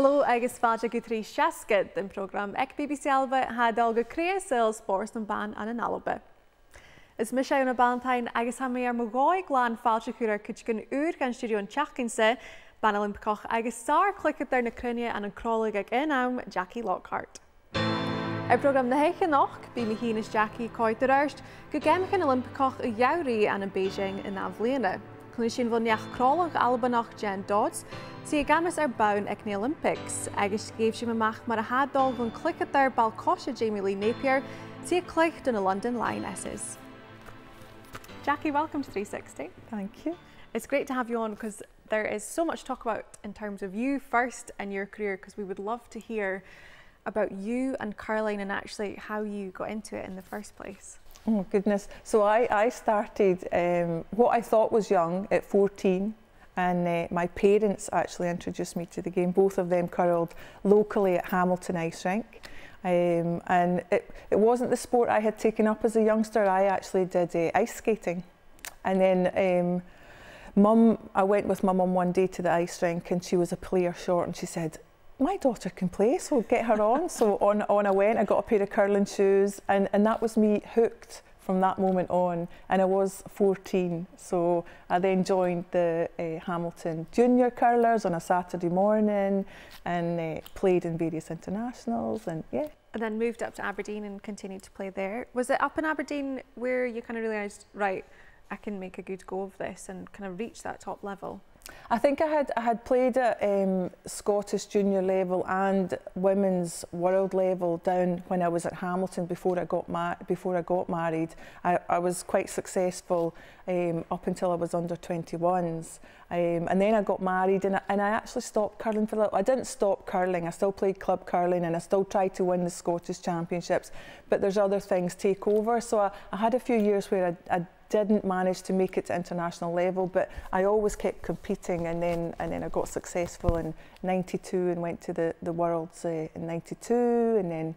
Hello, agus fáilte go trí seascad den program ag BBC ALBA hadal go crea spórs an ban an ALBA. Is mis Iona Ballantyne agus ha mé ar mo gáid glán fáilte chuúir chud gon uair gan stiùidio an teachtainsa ban Oilimpegeach agus Sàr Chluicheadair na Cruinne an croladh ag inám Jackie Lockhart. Ar program na héiche nach, bí mi hínas Jackie coide arst go Geamaichean Oilimpigeach a Gheamraidh an Beijing in Albannach. Cluiche bhon neach-crolaidh Albannach Jenn Dodds si a gamas ar bhon ag na Olympics, agus géibh si amach mar a hadal bhon Chluicheadair ball-coise Jamie Lee Napier si a cluiche in the London Lionesses. Jackie, welcome to 360. Thank you. It's great to have you on because there is so much to talk about in terms of you first and your career, because we would love to hear about you and curling and actually how you got into it in the first place. Oh goodness, so I started what I thought was young at 14, and my parents actually introduced me to the game. Both of them curled locally at Hamilton ice rink, and it wasn't the sport I had taken up as a youngster. I actually did ice skating, and then I went with my mum one day to the ice rink, and she was a player short, and she said, my daughter can play, so get her on. So on I went. I got a pair of curling shoes, and that was me hooked from that moment on. And I was 14, so I then joined the Hamilton junior curlers on a Saturday morning, and played in various internationals, and yeah. And then moved up to Aberdeen and continued to play there. Was it up in Aberdeen where you kind of realised, right, I can make a good go of this and kind of reach that top level? I think I had played at Scottish junior level and women's world level down when I was at Hamilton before I got married. I was quite successful up until I was under 21s, and then I got married, and I actually stopped curling for a little. I didn't stop curling. I still played club curling, and I still tried to win the Scottish championships, but there's other things take over. So I had a few years where I didn't manage to make it to international level, but I always kept competing, and then I got successful in '92 and went to the Worlds in '92, and then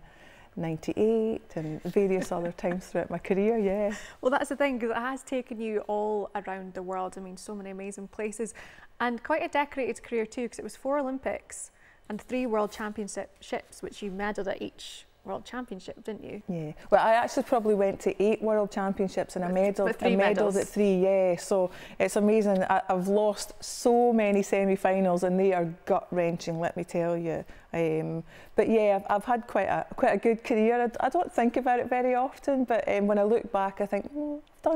'98 and various other times throughout my career, yeah. Well, that's the thing, because it has taken you all around the world. I mean, so many amazing places, and quite a decorated career too, because it was 4 Olympics and 3 World Championships, which you medalled at each World Championship, didn't you? Yeah. Well, I actually probably went to 8 World Championships, and I medalled at 3. Yeah. So it's amazing. I've lost so many semi-finals, and they are gut-wrenching, let me tell you. But yeah, I've had quite a good career. I don't think about it very often, but when I look back, I think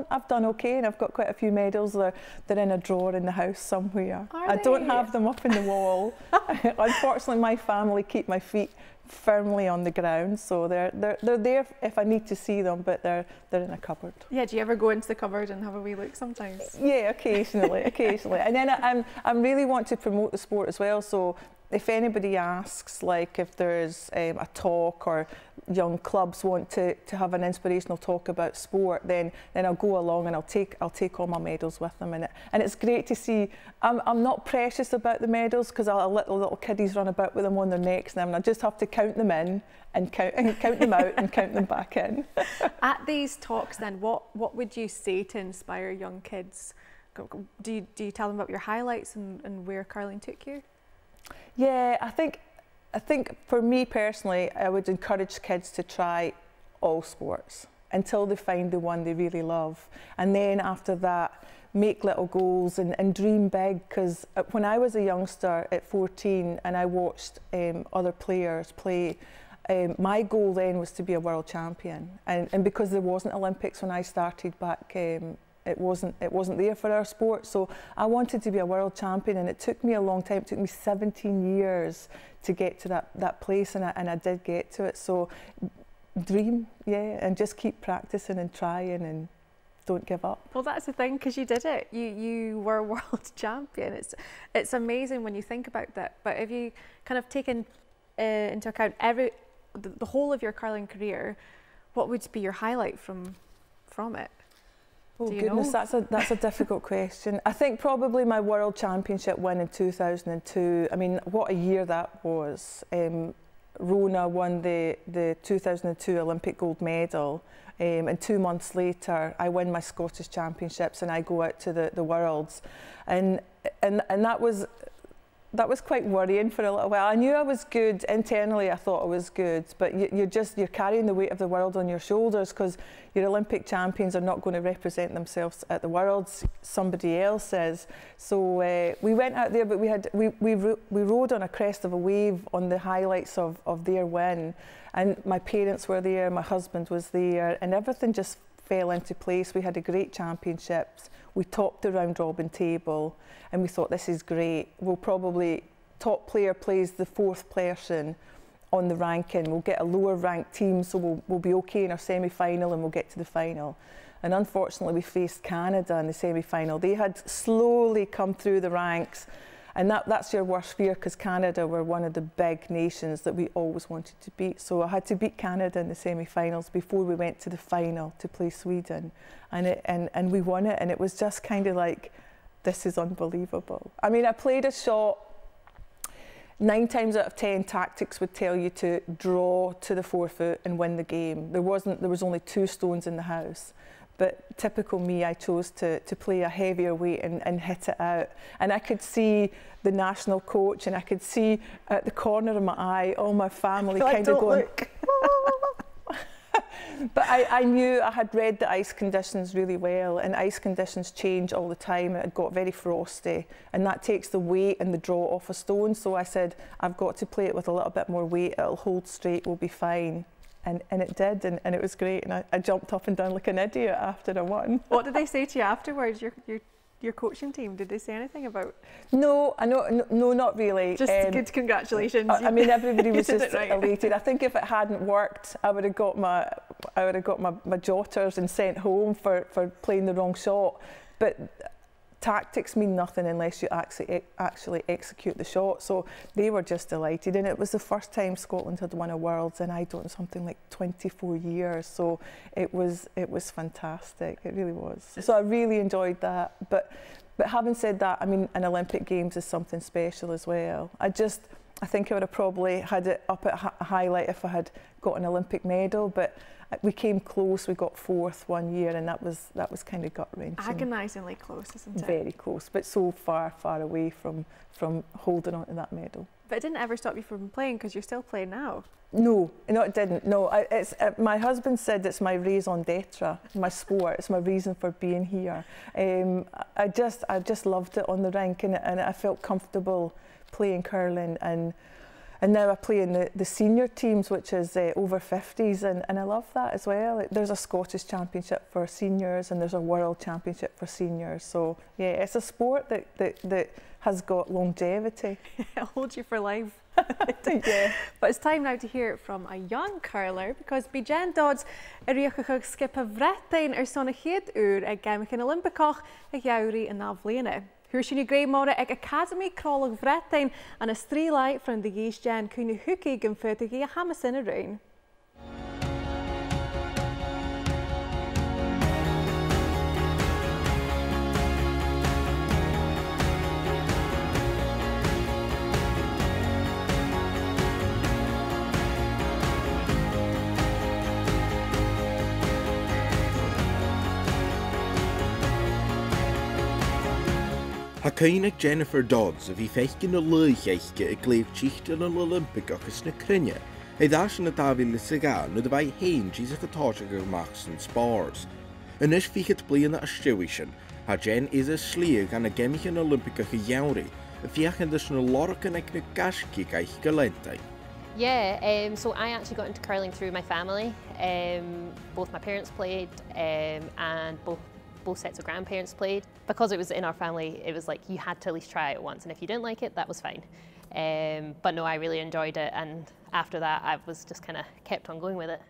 I've done okay, and I've got quite a few medals. They're in a drawer in the house somewhere. I don't have them up in the wall. Unfortunately, my family keep my feet firmly on the ground, so they're there if I need to see them, but they're in a cupboard. Yeah, do you ever go into the cupboard and have a wee look sometimes? Yeah, occasionally. And then I really want to promote the sport as well, so if anybody asks, like if there's a talk or young clubs want to have an inspirational talk about sport, then I'll go along, and I'll take all my medals with them, and it's great to see. I'm not precious about the medals, because I'll let the little kiddies run about with them on their necks now, and I just have to count them in and count them out and count them back in. At these talks then, what would you say to inspire young kids? Do you tell them about your highlights and where curling took you? Yeah, I think for me personally, I would encourage kids to try all sports until they find the one they really love, and then after that make little goals and dream big, because when I was a youngster at 14 and I watched other players play, my goal then was to be a world champion, and because there wasn't Olympics when I started back, it wasn't there for our sport, so I wanted to be a world champion, and it took me a long time. It took me 17 years to get to that place, and I did get to it. So dream, yeah, and just keep practicing and trying, and don't give up. Well, that's the thing, because you did it. You were world champion. It's amazing when you think about that. But if you kind of take into account the whole of your curling career, what would be your highlight from it? Oh goodness, that's a difficult question. I think probably my World Championship win in 2002. I mean, what a year that was. Rona won the 2002 Olympic gold medal, and 2 months later I win my Scottish Championships, and I go out to the Worlds, and that was that was quite worrying for a little while. I knew I was good internally. I thought I was good, but you're carrying the weight of the world on your shoulders because your Olympic champions are not going to represent themselves at the Worlds. Somebody else is. So we went out there, but we rode on a crest of a wave on the highlights of their win, and my parents were there, my husband was there, and everything just fell into place. We had a great championships. We topped the round robin table and we thought, this is great. We'll probably, top player plays the 4th person on the ranking. We'll get a lower ranked team, so we'll be okay in our semi-final and we'll get to the final. And unfortunately we faced Canada in the semi-final. They had slowly come through the ranks, and that's your worst fear because Canada were one of the big nations that we always wanted to beat. So I had to beat Canada in the semi-finals before we went to the final to play Sweden, and we won it, and it was just kind of like, this is unbelievable. I mean, I played a shot. 9 times out of 10, tactics would tell you to draw to the forefoot and win the game. There was only 2 stones in the house. But typical me, I chose to play a heavier weight and hit it out. And I could see the national coach, and I could see at the corner of my eye all my family kind of going. But I knew, I had read the ice conditions really well, and ice conditions change all the time. It got very frosty, and that takes the weight and the draw off a stone. So I said, I've got to play it with a little bit more weight. It'll hold straight, we'll be fine. And it did, and it was great. And I jumped up and down like an idiot after I won. What did they say to you afterwards, your coaching team? Did they say anything about? No, no, not really. Just good congratulations. I mean, everybody was just elated. I think if it hadn't worked, I would have got my jotters and sent home for playing the wrong shot. But tactics mean nothing unless you actually execute the shot. So they were just delighted, and it was the first time Scotland had won a Worlds in, I don't know, something like 24 years. So it was fantastic. It really was. So I really enjoyed that. But having said that, I mean, an Olympic Games is something special as well. I think I would have probably had it up at a highlight if I had got an Olympic medal, but we came close. We got 4th one year, and that was kind of gut-wrenching. Agonisingly close, isn't it? Very close, but so far away from holding on to that medal. But it didn't ever stop you from playing, because you're still playing now. No, it didn't. No, my husband said it's my raison d'etre, my sport. It's my reason for being here. I just loved it on the rink, and I felt comfortable playing curling, and now I play in the senior teams, which is over 50s, and I love that as well. There's a Scottish Championship for seniors, and there's a World Championship for seniors. So yeah, it's a sport that has got longevity. It'll hold you for life. Yeah. But it's time now to hear from a young curler, because by Jenn Dodds riachach skip a bhretain sonna chiad uair ag Geamaichean Oilimpigeach a Gheamraidh in Albannach. Huair sin Gheamraidh ag Academy croladh bhretain an a strílai from the Geamaichean Oilimpigeach gan fuirtí a hamas in a rain. Ha Cuinnic Jennifer Dodds a bhí feicin na luicheachge a gléimhtíocht in an Olympic agus na Cruinne. Dás na David Lisagan na bhaid hain she's a catáte go Max and Spars. An is fichit bliana a stiùidio, ha Jenn is a slíag an a Geamaichean Oilimpigeach a Gheamraidh, a fiachan dus na lorcan ag na gasci gaich go Ballantyne. Yeah, so I actually got into curling through my family. Both my parents played, and both sets of grandparents played. Because it was in our family, it was like you had to at least try it once, and if you didn't like it, that was fine. But no, I really enjoyed it, and after that I was just kind of kept on going with it.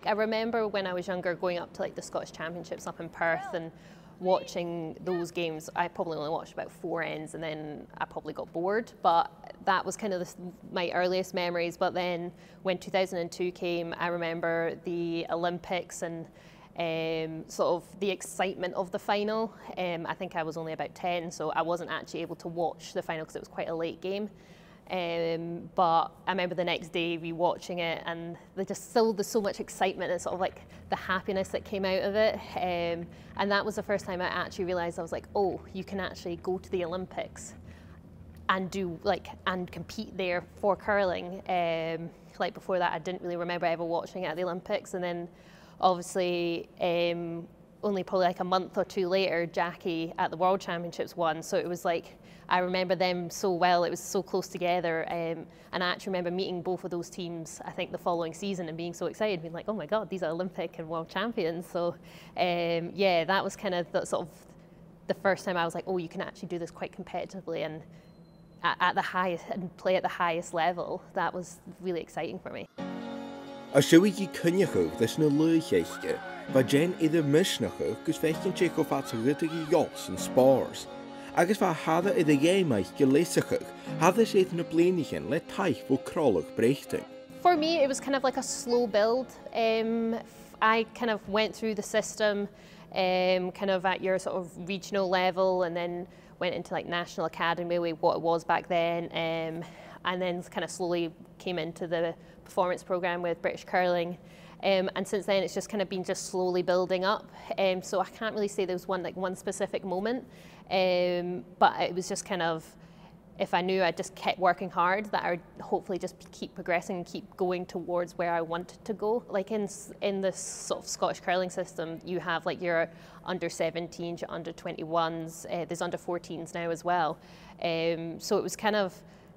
I remember when I was younger going up to like the Scottish Championships up in Perth and watching those games. I probably only watched about 4 ends, and then I probably got bored, but that was kind of my earliest memories. But then when 2002 came, I remember the Olympics and sort of the excitement of the final. I think I was only about 10, so I wasn't actually able to watch the final because it was quite a late game. But I remember the next day rewatching it, and there's so much excitement and sort of like the happiness that came out of it. And that was the first time I actually realised, I was like, oh, you can actually go to the Olympics and and compete there for curling. Like before that, I didn't really remember ever watching it at the Olympics, and then obviously only probably like a month or two later, Jackie at the World Championships won. So it was like, I remember them so well, it was so close together. And I actually remember meeting both of those teams, I think the following season, and being so excited, being like, oh my God, these are Olympic and World Champions. So yeah, that was kind of the sort of the first time I was like, oh, you can actually do this quite competitively and at the highest, and play at the highest level. That was really exciting for me. A siúidio cuinneach leis na luaircheisce, ba Jenn idir misneach gus fecinn sé go fat rudig yachts and spars. Agus fa hada idir Gheamraidh leisach, hada sé na blinichen le taich vo croladh brechting. For me, it was kind of like a slow build. I kind of went through the system kind of at your sort of regional level, and then went into like national academy, what it was back then, and then kind of slowly came into the performance program with British Curling, and since then it's just kind of been just slowly building up. So I can't really say there was one specific moment, but it was just kind of, if I knew I just kept working hard, that I would hopefully just keep progressing and keep going towards where I wanted to go. Like in this sort of Scottish curling system, you have like your under 17s, your under 21s, there's under 14s now as well. So it was kind of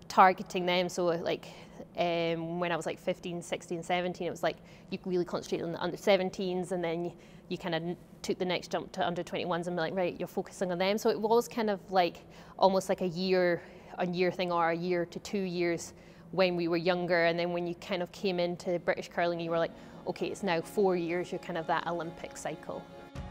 targeting them. So like when I was like 15, 16, 17, it was like you really concentrated on the under 17s, and then you kind of took the next jump to under 21s and be like, right, you're focusing on them. So it was kind of like almost like a year thing, or a year to 2 years when we were younger, and then when you kind of came into British curling, you were like, okay, it's now 4 years, you're kind of that Olympic cycle.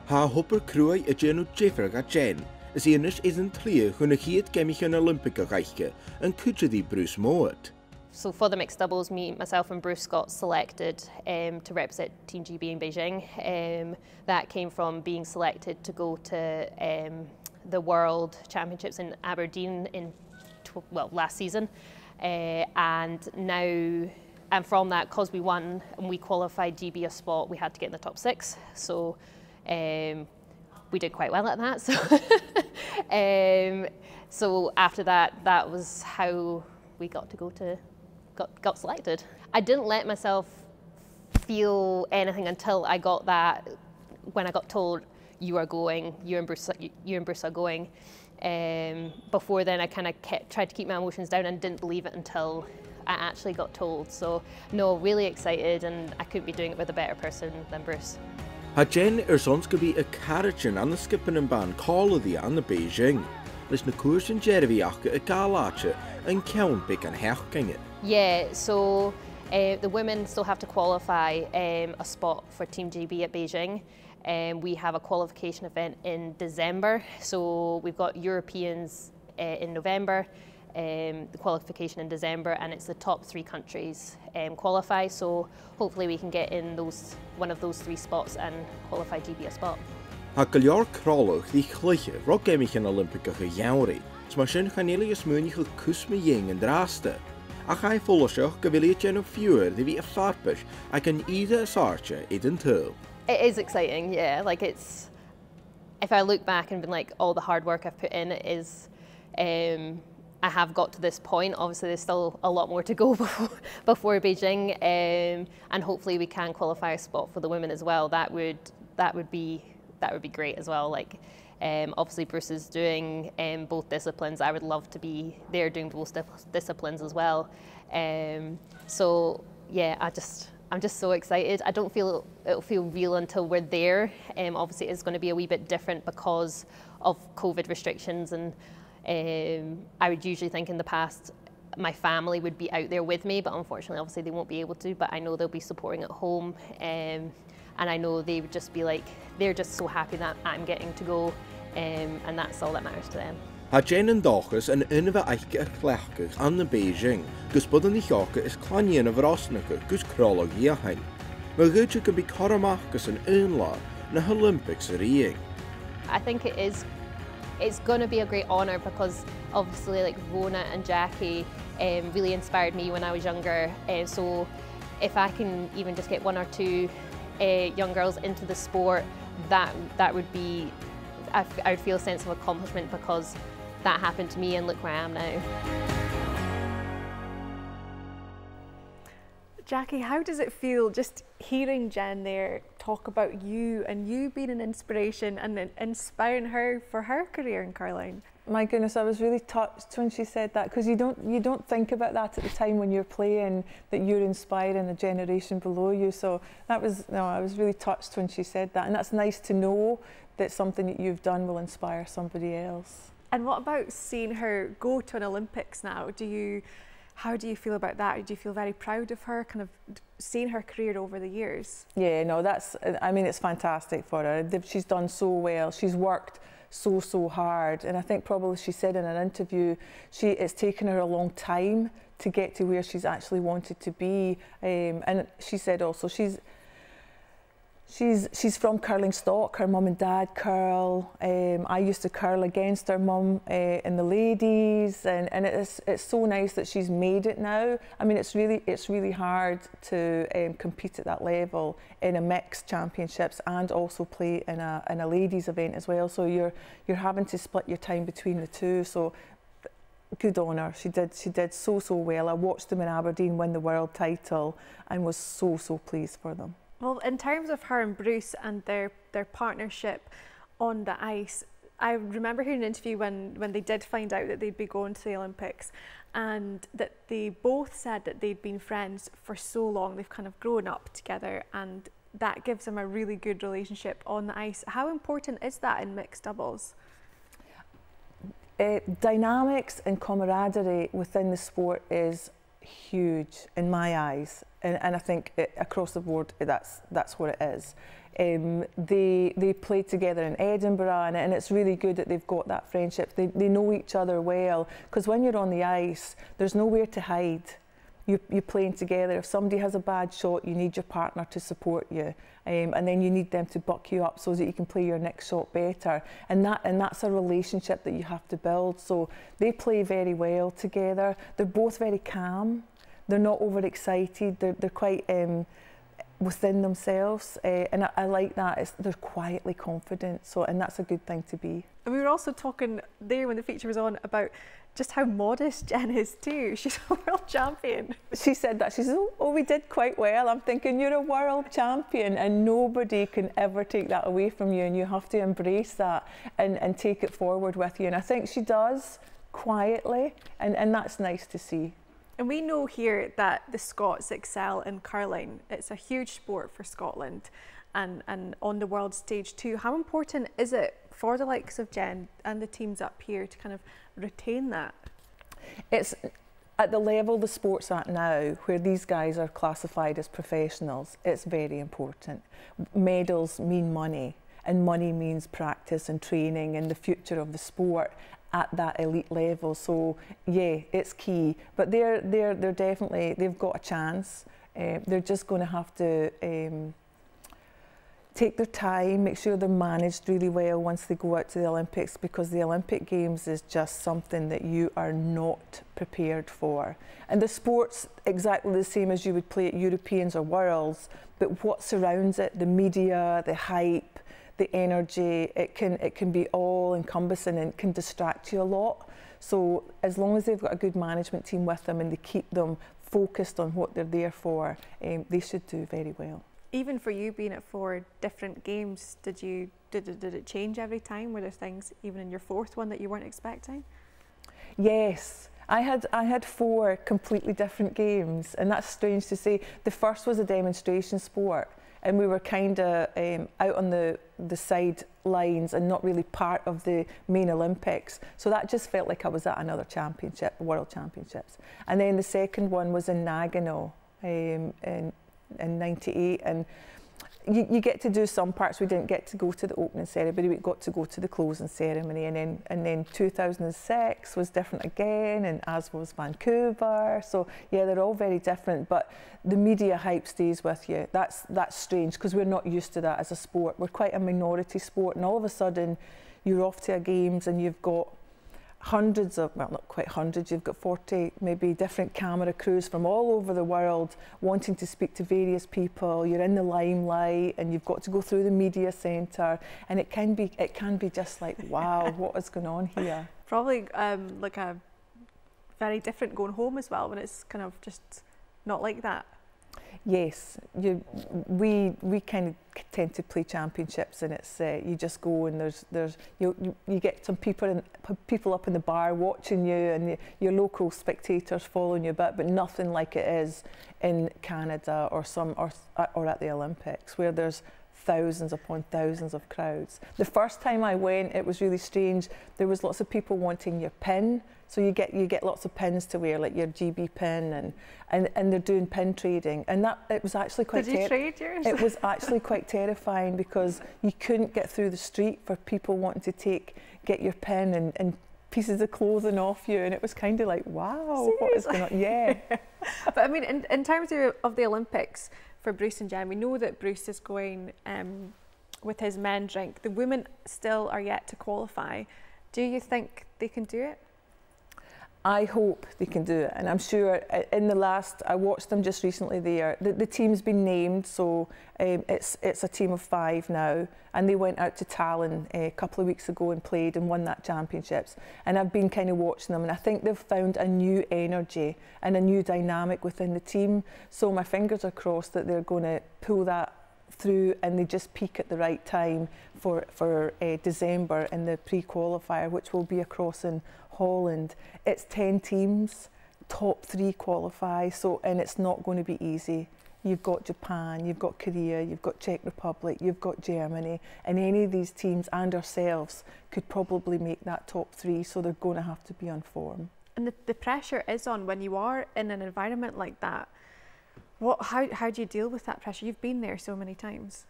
Ha hopper Cruinne a Jenn Dodds a Jenn, as a-nis isn't clear when a chiad Geamaichean Oilimpigeach and cuide Bruce Mowat. So for the mixed doubles, myself and Bruce got selected to represent Team GB in Beijing. That came from being selected to go to the World Championships in Aberdeen in last season, and from that, because we won and we qualified GB a spot, we had to get in the top 6. So we did quite well at that. So so after that, that was how we got selected. I didn't let myself feel anything until I got that, when I got told, you are going, you and Bruce are going. Before then, I kind of tried to keep my emotions down and didn't believe it until I actually got told. So no, really excited, and I couldn't be doing it with a better person than Bruce. Ha Jenn soms go be a carriage an the skipping and ban coladh an the Beijing. Leis na cuaisin deirmhíocha a gáláte and ceann big and heachcing it. Yeah, so the women still have to qualify a spot for Team GB at Beijing. We have a qualification event in December, so we've got Europeans in November, the qualification in December, and it's the top 3 countries qualify, so hopefully we can get in one of those 3 spots and qualify GB a spot. Ha go leor croladh the cluiche ro Geamaichean Oilimpigeach a Gheamraidh, so mar sin chanéala is múni go cúsma dhéing an drásta. A chai fólaseach go bhfuil Jenn fiúr the bhí a farpis ag an ide a Sàrte id an tuil. It is exciting, yeah. Like if I look back and been like, all the hard work I've put in, it is, I have got to this point. Obviously, there's still a lot more to go before Beijing, and hopefully we can qualify a spot for the women as well. That would be great as well. Like, obviously Bruce is doing both disciplines. I would love to be there doing both disciplines as well. So yeah, I'm just so excited. I don't feel it'll feel real until we're there. Obviously, it's going to be a wee bit different because of COVID restrictions, and I would usually think in the past my family would be out there with me, but unfortunately, obviously, they won't be able to. But I know they'll be supporting at home, and I know they would just be like, they're just so happy that I'm getting to go, and that's all that matters to them. Ha Jenn Dodds an inmh aiche a chleachcach an na Beijing, gus bud an icheocha is clanníon a bhrosnacha gus croladh a hain. Mar gúte go be coramach gus an unlá na Olympics a riing. I think it's going to be a great honour, because obviously like Rona and Jackie, really inspired me when I was younger. So if I can even just get 1 or 2 young girls into the sport, that would be, I would feel a sense of accomplishment, because that happened to me and look where I am now. Jackie, how does it feel just hearing Jenn there talk about you and you being an inspiration and inspiring her for her career in curling? My goodness, I was really touched when she said that, because you don't think about that at the time when you're playing, that you're inspiring a generation below you. So that was, no, I was really touched when she said that, and that's nice to know that something that you've done will inspire somebody else. And what about seeing her go to an Olympics now? How do you feel about that? Do you feel very proud of her, kind of seeing her career over the years? Yeah, no, I mean, it's fantastic for her. She's done so well. She's worked so hard, and I think probably she said in an interview, it's taken her a long time to get to where she's actually wanted to be. And she said also she's from curling stock. Her mum and dad curl. I used to curl against her mum in the ladies, and it's so nice that she's made it now. I mean, it's really hard to compete at that level in a mixed championships and also play in a ladies event as well. So you're having to split your time between the two. So good on her. She did so well. I watched them in Aberdeen win the world title and was so pleased for them. Well, in terms of her and Bruce and their partnership on the ice, I remember hearing an interview when they did find out that they'd be going to the Olympics, and that they both said that they'd been friends for so long. They've kind of grown up together, and that gives them a really good relationship on the ice. How important is that in mixed doubles? Dynamics and camaraderie within the sport is huge in my eyes, and I think across the board that's what it is. They played together in Edinburgh, and it's really good that they've got that friendship. They know each other well, because when you're on the ice, there's nowhere to hide. You're playing together. If somebody has a bad shot, you need your partner to support you, and then you need them to buck you up so that you can play your next shot better. And that's a relationship that you have to build. So they play very well together. They're both very calm. They're not overexcited. They're quite within themselves, and I like that. They're quietly confident. So, and that's a good thing to be. And we were also talking there when the feature was on about just how modest Jenn is too. She's a world champion. She said that. She said, oh, we did quite well. I'm thinking, you're a world champion, and nobody can ever take that away from you, and you have to embrace that and take it forward with you. And I think she does, quietly, and that's nice to see. And we know here that the Scots excel in curling. It's a huge sport for Scotland, and on the world stage too. How important is it for the likes of Jenn and the teams up here to kind of retain that? It's at the level the sport's at now, where these guys are classified as professionals. It's very important. Medals mean money, and money means practice and training and the future of the sport at that elite level. So yeah, it's key. But they're definitely, they've got a chance. They're just going to have to take their time, make sure they're managed really well once they go out to the Olympics, because the Olympic Games is just something that you are not prepared for. And the sport's exactly the same as you would play at Europeans or Worlds, but what surrounds it, the media, the hype, the energy, it can be all encompassing and can distract you a lot. So as long as they've got a good management team with them and they keep them focused on what they're there for, they should do very well. Even for you being at 4 different games, did it change every time? Were there things even in your 4th one that you weren't expecting? Yes. I had 4 completely different games, and that's strange to say. The first was a demonstration sport, and we were kind of out on the side lines and not really part of the main Olympics. So that just felt like I was at another championship, World Championships. And then the second one was in Nagano in '98, and you get to do some parts. We didn't get to go to the opening ceremony, we got to go to the closing ceremony, and then 2006 was different again, and as was Vancouver. So yeah, they're all very different, but the media hype stays with you. That's strange, because we're not used to that as a sport. We're quite a minority sport, and all of a sudden you're off to a games and you've got hundreds of, well, not quite hundreds, you've got 40 maybe different camera crews from all over the world wanting to speak to various people. You're in the limelight and you've got to go through the media centre, and it can be just like, wow, what is going on here? Probably like a very different going home as well, when it's kind of just not like that. Yes, we kind of tend to play championships, and it's you just go, and you get some people up in the bar watching you, and your local spectators following you a bit, but nothing like it is in Canada or at the Olympics, where there's thousands upon thousands of crowds. The first time I went, it was really strange. There was lots of people wanting your pin. So you get lots of pins to wear, like your GB pin, and they're doing pin trading, and it was actually quite. Did you trade yours? It was actually quite terrifying, because you couldn't get through the street for people wanting to get your pin and pieces of clothing off you, and it was kind of like, wow, seriously? what is going on? Yeah. But I mean, in terms of the Olympics for Bruce and Jen, we know that Bruce is going with his men's rink. The women still are yet to qualify. Do you think they can do it? I hope they can do it, and I'm sure I watched them just recently there. The team's been named, so it's a team of 5 now, and they went out to Tallinn a couple of weeks ago and played and won that championships. And I've been kind of watching them, and I think they've found a new energy and a new dynamic within the team. So my fingers are crossed that they're going to pull that through, and they just peak at the right time for December in the pre-qualifier, which will be across in Holland. It's 10 teams, top 3 qualify, and it's not going to be easy. You've got Japan, you've got Korea, you've got Czech Republic, you've got Germany, and any of these teams and ourselves could probably make that top 3, so they're going to have to be on form. And the pressure is on when you are in an environment like that. How do you deal with that pressure? You've been there so many times.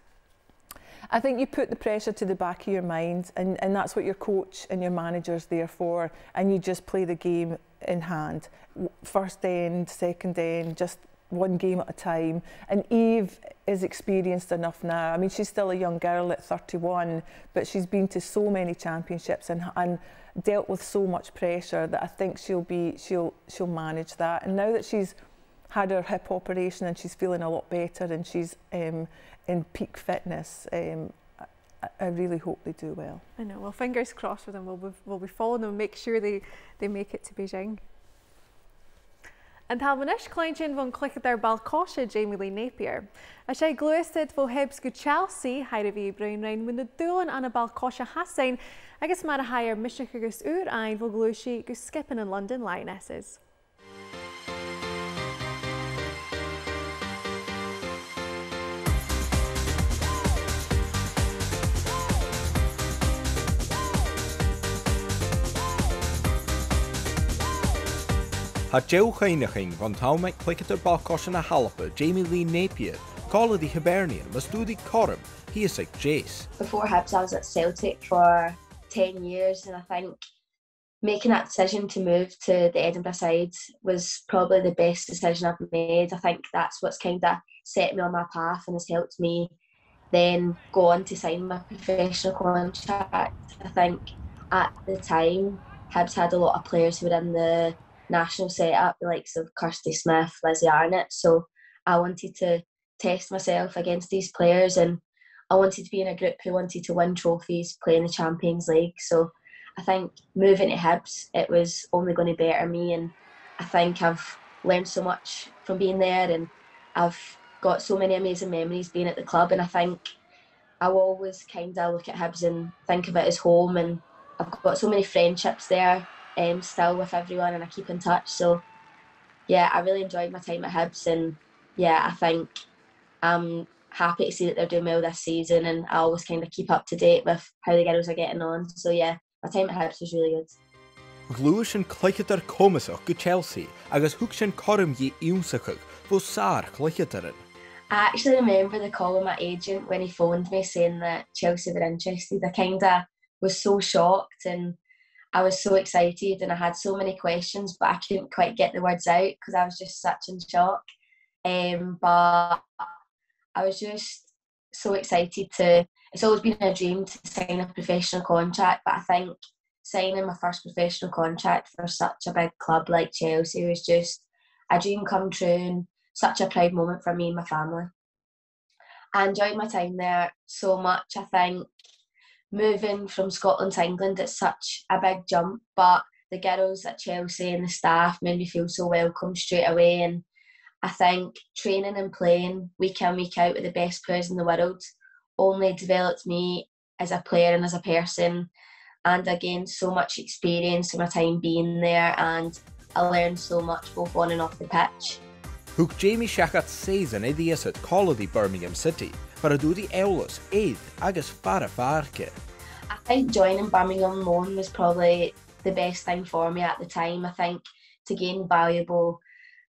I think you put the pressure to the back of your mind, and that's what your coach and your manager's there for, and you just play the game in hand. First end, second end, just one game at a time. And Eve is experienced enough now. I mean, she's still a young girl at 31, but she's been to so many championships and dealt with so much pressure that I think she'll manage that. And now that she's had her hip operation and she's feeling a lot better and she's in peak fitness, I really hope they do well. I know. Well, fingers crossed for them. We'll be following them, make sure they make it to Beijing. And Albannach Cluinnidh bhon cluicheadair ball-coise Jamie Lee Napier. A sé gluistead bhó Hibs go Chelsea hair a bhí Brownrain when the dúlan an a ball-coise hasain agus mar a higher misneach agus uair ein bhó glúisi go skipping in London Lionesses. Ha Geamraidh van Taumek cluicheadair ball-coise na ALBA Jamie Lee Napier, called the Hibernian, was stúdi corm, he is like Jace. Before Hibs, I was at Celtic for 10 years, and I think making that decision to move to the Edinburgh side was probably the best decision I've made. I think that's what's kind of set me on my path and has helped me then go on to sign my professional contract. I think at the time, Hibs had a lot of players who were in the national setup, the likes of Kirsty Smith, Lizzie Arnott, so I wanted to test myself against these players, and I wanted to be in a group who wanted to win trophies, play in the Champions League. So I think moving to Hibs, it was only going to better me, and I think I've learned so much from being there, and I've got so many amazing memories being at the club, and I think I will always kind of look at Hibs and think of it as home, and I've got so many friendships there still with everyone, and I keep in touch. So yeah, I really enjoyed my time at Hibs, and yeah, I think I'm happy to see that they're doing well this season, and I always kind of keep up to date with how the girls are getting on. So yeah, my time at Hibs was really good. Glúichean cluicheadair comasach go Chelsea, agus thug sin corm ye iúnsachach bhó Sàr Chluicheadair. I actually remember the call of my agent when he phoned me saying that Chelsea were interested. I kind of was so shocked, and I was so excited, and I had so many questions, but I couldn't quite get the words out because I was just such in shock. But I was just so excited it's always been a dream to sign a professional contract, but I think signing my first professional contract for such a big club like Chelsea was just a dream come true and such a proud moment for me and my family. I enjoyed my time there so much. I think moving from Scotland to England, it's such a big jump, but the girls at Chelsea and the staff made me feel so welcome straight away. And I think training and playing week in, week out with the best players in the world only developed me as a player and as a person. And I gained so much experience in my time being there, and I learned so much both on and off the pitch. Thug Jamie Sheachat season é díos at Coladh Birmingham City, for a dúdi eulas, aid, agus fara farke. I think joining Birmingham loan was probably the best thing for me at the time. I think to gain valuable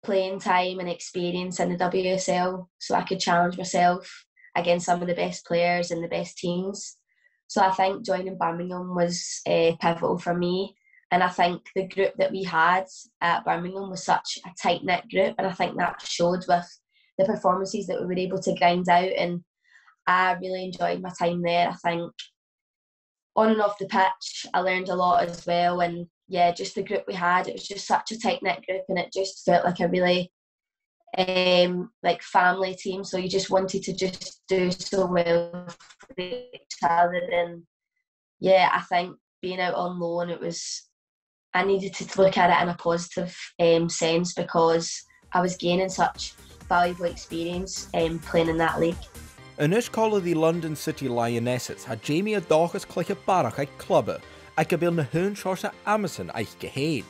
playing time and experience in the WSL so I could challenge myself against some of the best players and the best teams. So I think joining Birmingham was pivotal for me. And I think the group that we had at Birmingham was such a tight-knit group, and I think that showed with the performances that we were able to grind out, and I really enjoyed my time there. I think on and off the pitch I learned a lot as well, and yeah, just the group we had, it was just such a tight-knit group, and it just felt like a really like family team, so you just wanted to just do so well for each other. And yeah, I think being out on loan, I needed to look at it in a positive sense, because I was gaining such valuable experience playing in that league. Inis Coladh the London City Lionesses had Jamie a Dodds cluiche Albannach at clubbe, ag bil na hun shorsa Amazon eich gehéin.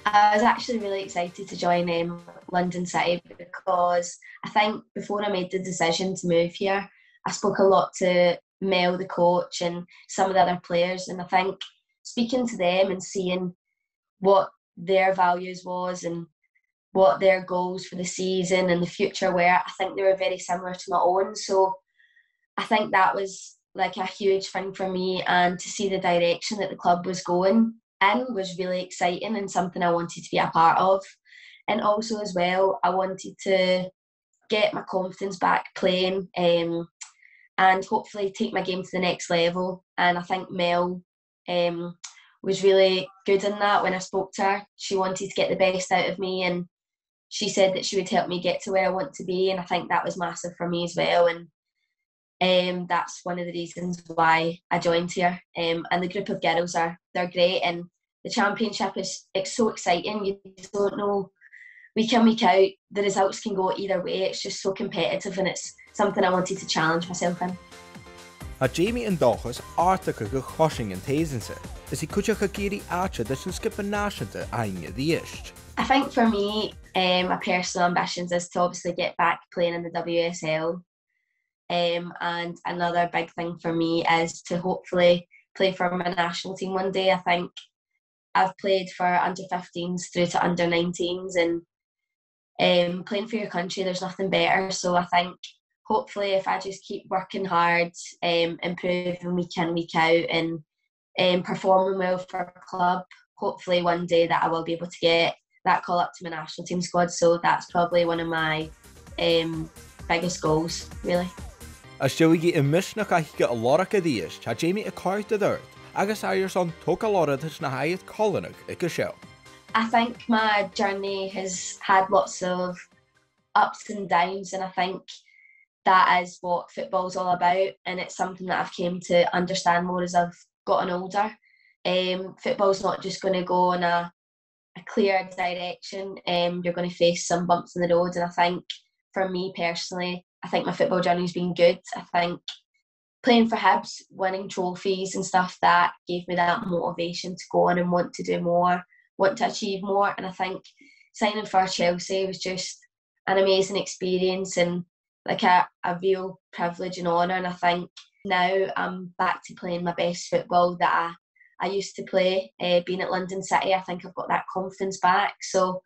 I was actually really excited to join London City, because I think before I made the decision to move here, I spoke a lot to Mel, the coach, and some of the other players, and I think speaking to them and seeing what their values was and what their goals for the season and the future were, I think they were very similar to my own. So I think that was like a huge thing for me, and to see the direction that the club was going in was really exciting and something I wanted to be a part of. And also as well, I wanted to get my confidence back playing and hopefully take my game to the next level. And I think Mel was really good in that. When I spoke to her, she wanted to get the best out of me, and she said that she would help me get to where I want to be, and I think that was massive for me as well. And that's one of the reasons why I joined here. And the group of girls they're great, and the championship it's so exciting. You don't know week in, week out, the results can go either way. It's just so competitive, and it's something I wanted to challenge myself in. A Jamie and Dodds article go choshing and tasense, is he kucha kiri acha that should skip a nashente ainge the ish. I think for me, my personal ambitions is to obviously get back playing in the WSL. And another big thing for me is to hopefully play for my national team one day. I think I've played for under 15s through to under 19s, and playing for your country, there's nothing better. So I think hopefully if I just keep working hard, improving week in, week out, and performing well for a club, hopefully one day that I will be able to get that call up to my national team squad. So that's probably one of my biggest goals, really. As stiùidio I misnach aiche a lorach a díos, ha Jamie a coimhead adhart, agus airson tóg a lorach na haid Cluinnidh ag a show. I think my journey has had lots of ups and downs, and I think that is what football's all about, and it's something that I've came to understand more as I've gotten older. Football's not just going to go in a clear direction. You're going to face some bumps in the road, and I think for me personally, I think my football journey's been good. I think playing for Hibs, winning trophies and stuff, that gave me that motivation to go on and want to do more, want to achieve more. And I think signing for Chelsea was just an amazing experience and like a real privilege and honour. And I think now I'm back to playing my best football that I used to play. Being at London City, I think I've got that confidence back. So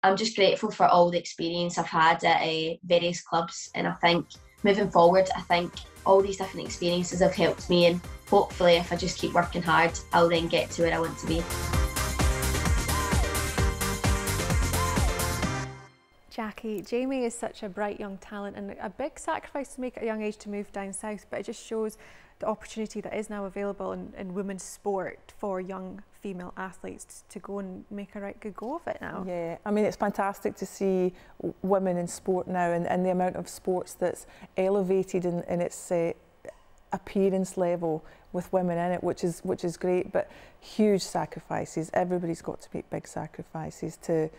I'm just grateful for all the experience I've had at various clubs, and I think moving forward, I think all these different experiences have helped me, and hopefully if I just keep working hard, I'll then get to where I want to be. Jackie. Jackie, Jamie is such a bright young talent and a big sacrifice to make at a young age to move down south, but it just shows the opportunity that is now available in women's sport for young female athletes to go and make a right good go of it now. Yeah, I mean, it's fantastic to see women in sport now, and the amount of sports that's elevated in its appearance level with women in it, which is great, but huge sacrifices. Everybody's got to make big sacrifices to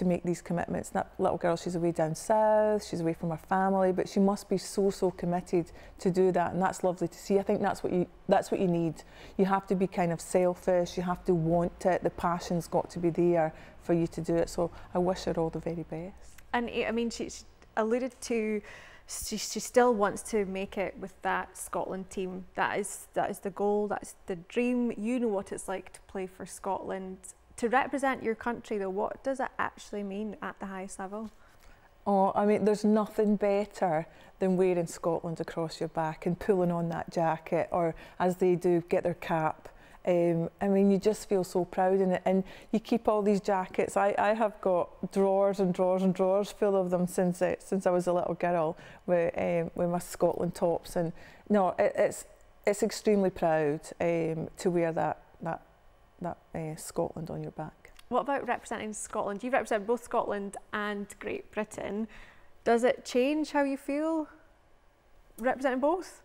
make these commitments. That little girl, she's away down south, she's away from her family, but she must be so committed to do that, and that's lovely to see. I think that's what you need. You have to be kind of selfish, you have to want it, the passion's got to be there for you to do it, so I wish her all the very best. And I mean, she alluded to she still wants to make it with that Scotland team. That is the goal, that's the dream. You know what it's like to play for Scotland. To represent your country though, what does it actually mean at the highest level? Oh, I mean, there's nothing better than wearing Scotland across your back and pulling on that jacket, or as they do, get their cap. I mean, you just feel so proud in it, and you keep all these jackets. I have got drawers and drawers and drawers full of them since I was a little girl with my Scotland tops, and no, it's extremely proud to wear that Scotland on your back. What about representing Scotland? You represent both Scotland and Great Britain. Does it change how you feel representing both?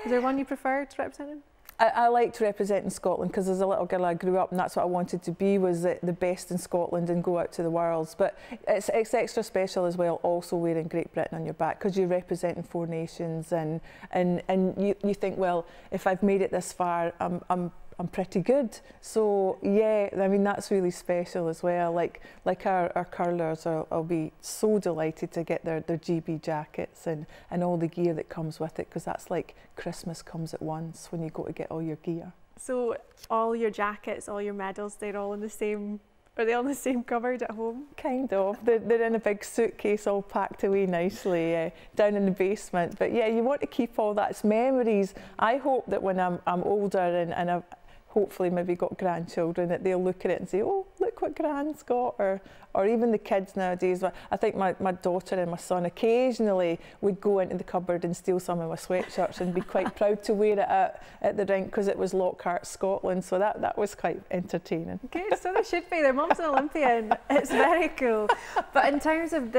Is there one you prefer to representing? I liked representing Scotland because as a little girl I grew up and that's what I wanted to be, was the best in Scotland and go out to the Worlds. But it's extra special as well also wearing Great Britain on your back because you're representing 4 nations and you think, well, if I've made it this far, I'm pretty good. So yeah, I mean, that's really special as well. Like our curlers, I'll be so delighted to get their GB jackets and all the gear that comes with it, because that's like Christmas comes at once when you go to get all your gear. So all your jackets, all your medals, they're all in the same, are they all in the same cupboard at home? Kind of. They're in a big suitcase all packed away nicely down in the basement. But yeah, you want to keep all that. It's memories. I hope that when I'm older and I've hopefully maybe got grandchildren, that they'll look at it and say, oh, look what Gran's got, or even the kids nowadays. I think my daughter and my son occasionally would go into the cupboard and steal some of my sweatshirts and be quite proud to wear it at the rink because it was Lockhart, Scotland, so that was quite entertaining. Okay, so they should be. Their mum's an Olympian. It's very cool. But in terms of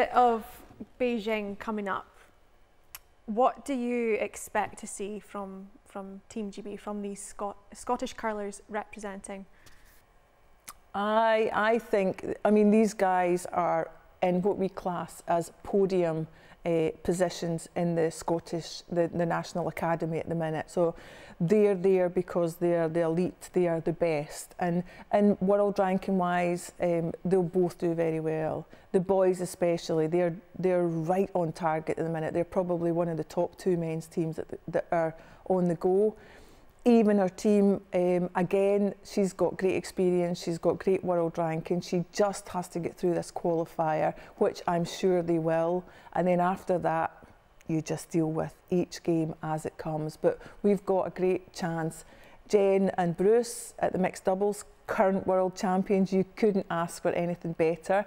Beijing coming up, what do you expect to see from Team GB, from these Scottish curlers representing? I think, I mean, these guys are in what we class as podium positions in the National Academy at the minute. So they're there because they're the elite, they are the best. And world ranking wise, they'll both do very well. The boys especially, they're right on target at the minute. They're probably one of the top 2 men's teams that are on the go. Even her team, again, she's got great experience, she's got great world ranking, she just has to get through this qualifier, which I'm sure they will, and then after that you just deal with each game as it comes. But we've got a great chance. Jenn and Bruce at the mixed doubles, current world champions, you couldn't ask for anything better.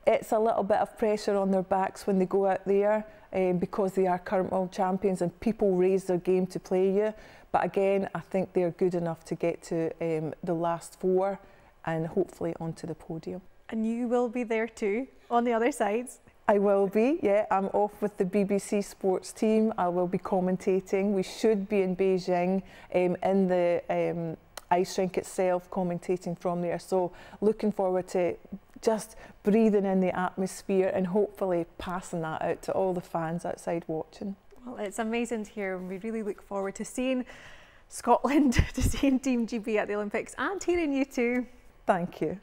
It's a little bit of pressure on their backs when they go out there because they are current world champions and people raise their game to play you. But again, I think they're good enough to get to the last 4 and hopefully onto the podium. And you will be there too, on the other sides? I will be, yeah. I'm off with the BBC Sports team. I will be commentating. We should be in Beijing in the ice rink itself, commentating from there. So looking forward to just breathing in the atmosphere and hopefully passing that out to all the fans outside watching. Well, it's amazing to hear, and we really look forward to seeing Scotland, to seeing Team GB at the Olympics and hearing you too. Thank you.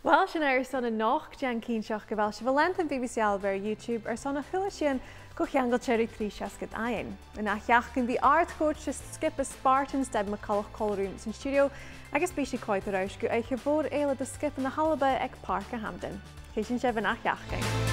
Well, sin airson a nach Jan Cínseach go bhfuil se bh lent an BBC ALBA YouTube ar son a chuiche go cheangal cherry t-seachdain-sa ain. In a cheachcin bhí art coach to skip a Spartans dead McCulloch Colrooms in studio agus bí sé coid a raibh go é chibór éile de skip in the ALBA ag Park a Hampden. Cé sin sibh nach cheachcin.